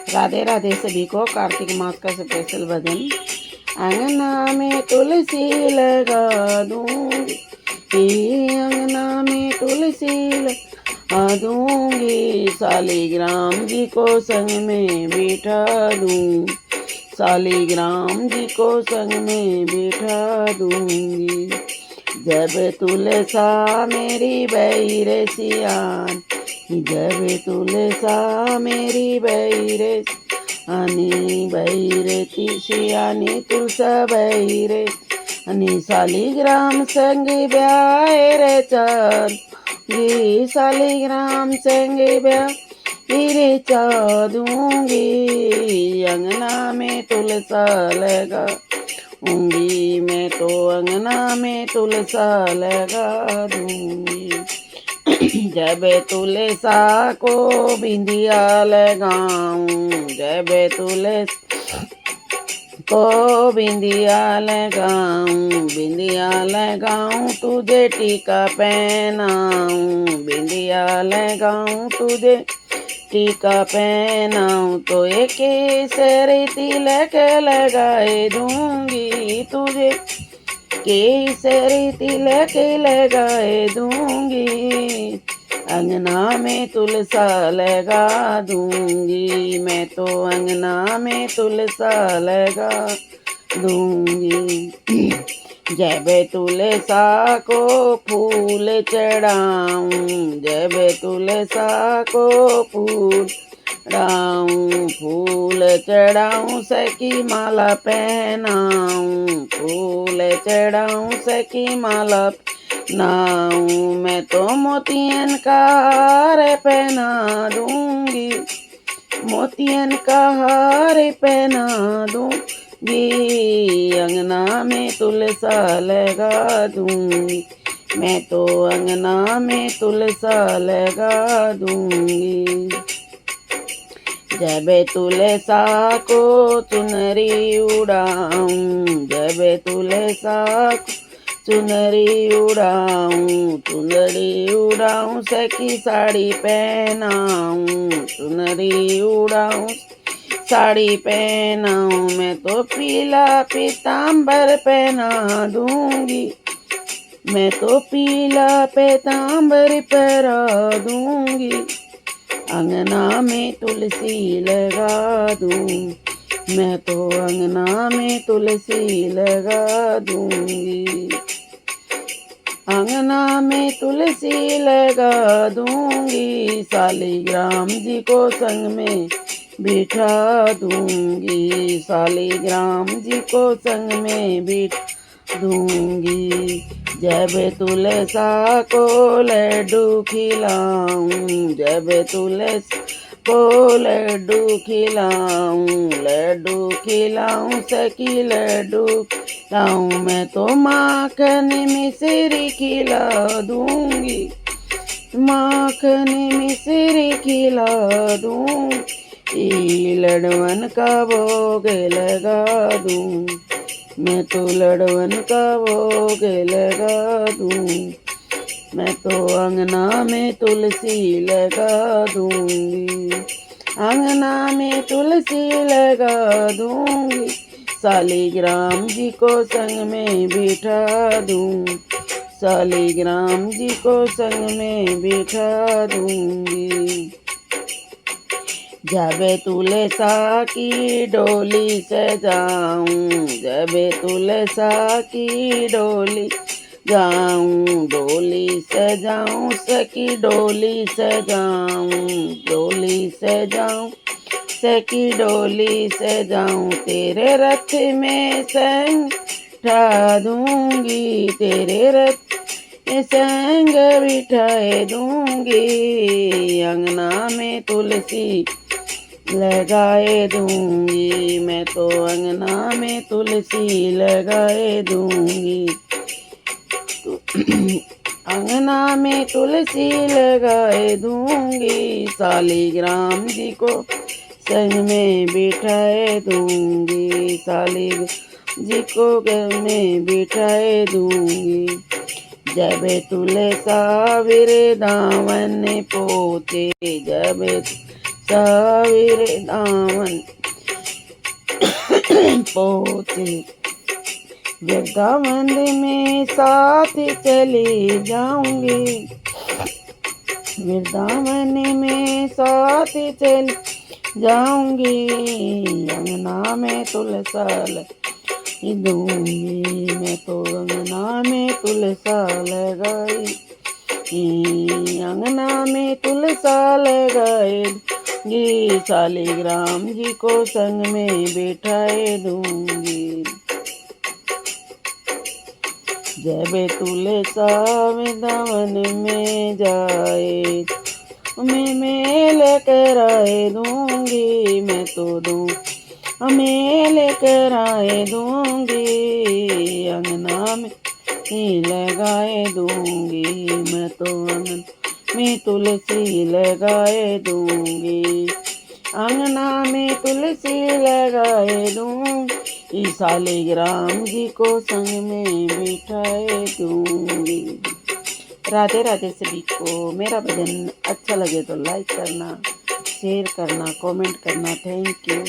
राधे राधे सभी को। कार्तिक मास का स्पेशल भजन। अंगना में तुलसी लगा दूंगी, अंगना में तुलसी लगा दूंगी, शालिग्राम जी को संग में बिठा दूंगी, शालिग्राम जी को संग में बिठा दूंगी। जब तुलसा मेरी बैरे सियान, जब तुलसा मेरी बैरे अनि बैरे सियानी तुलसा बैरे अनि शालिग्राम संग ब्याह रे चाँद गी, शालिग्राम संग ब्याह रे चाँदूंगी। अंगना में तुलसा लगा दूंगी, मैं तो अंगना में तुलसा लगा दूंगी। जब तुलसा को बिंदिया लगाऊं, जब तुलसा को बिंदिया लगाऊं, बिंदिया लगाऊं तुझे टीका पहनाऊं, बिंदिया लगाऊं तुझे टीका पहनाऊं, तो एक केसरी तिलक लगाए दूंगी तुझे, केसरी तिलक लगाए दूंगी। अंगना में तुलसा लगा दूंगी, मैं तो अंगना में तुलसा लगा दूंगी। जब तुलसा को फूल चढ़ाऊं, जब तुलसा को फूल चढ़ाऊं, फूल चढ़ाऊं सखी माला पहनाऊं, फूल चढ़ाऊं सखी माला पहनाऊं, मैं तो मोतियन का हार पहना दूंगी, मोतियन का हार पहना दूंगी। अंगना में तुलसा लगा दूंगी, मैं तो अंगना में तुलसा लगा दूंगी। जब तुलसा को चुनरी उड़ाऊं, जब तुलसा को चुनरी उड़ाऊं, चुनरी उड़ाऊं सखी साड़ी पहनाऊं, चुनरी उड़ाऊं साड़ी पहनाऊं, मैं तो पीला पीताम्बर पहना दूंगी, मैं तो पीला पीताम्बर पहना दूंगी। अंगना में तुलसी लगा दूं, मैं तो अंगना में तुलसी लगा दूंगी, अंगना में तुलसी लगा दूंगी, शालिग्राम जी को संग में बिठा दूंगी, शालिग्राम जी को संग में बिठा दूंगी। जब तुलसा को लड्डू खिलाऊं, जब तुलसा को लड्डू खिलाऊं, लड्डू खिलाऊं सखी लड्डू खिलाऊं, मैं तो माखन मिश्री खिला दूंगी, माखन मिश्री खिला दूंगी। लड़वन का भोग लगा दूं, मैं तो लड़वन का भोग लगा दूं, मैं तो अंगना में तुलसी लगा दूंगी, अंगना में तुलसी लगा दूंगी, शालिग्राम जी को संग में बिठा दूं, शालिग्राम जी को संग में बिठा दूंगी। जब तुलसा की डोली सजाऊं, जब तुलसा की डोली जाऊं, डोली सजाऊं सखी डोली सजाऊं, डोली सजाऊं सखी डोली सजाऊं, तेरे रथ में संग बिठा दूंगी, तेरे रथ में संग बिठाए दूंगी। अंगना में तुलसी लगाए दूंगी, मैं तो अंगना में तुलसी लगाए दूंगी, अंगना में तुलसी लगाए दूंगी, शालिग्राम जी को संग में बिठाए दूंगी, शालिग्राम जी को घर में बिठाए दूंगी। जब तुलसा वृंदावन पोते, जब सवेरे दामन पोते वृंदावन में साथ चली जाऊंगी, वृंदावन में साथ चली जाऊंगी, अंगना में तुलसा दूंगी, मैं तो अंगना में तुलसा लगाई, अंगना में तुलसा लगाएगी, शालिग्राम जी को संग में बिठाए दूंगी। जब तुलसा वृंदावन में जाए, मैं मेल कराए दूंगी, मैं तो मेल कराए दूंगी, अंगना में लगाए दूंगी, मैं तो अंगना में तुलसी लगाए दूंगी, अंगना में तुलसी लगाए दूंगी, शालिग्राम जी को संग में बिठाए दूंगी। राधे राधे सभी को। मेरा भजन अच्छा लगे तो लाइक करना, शेयर करना, कमेंट करना। Thank you.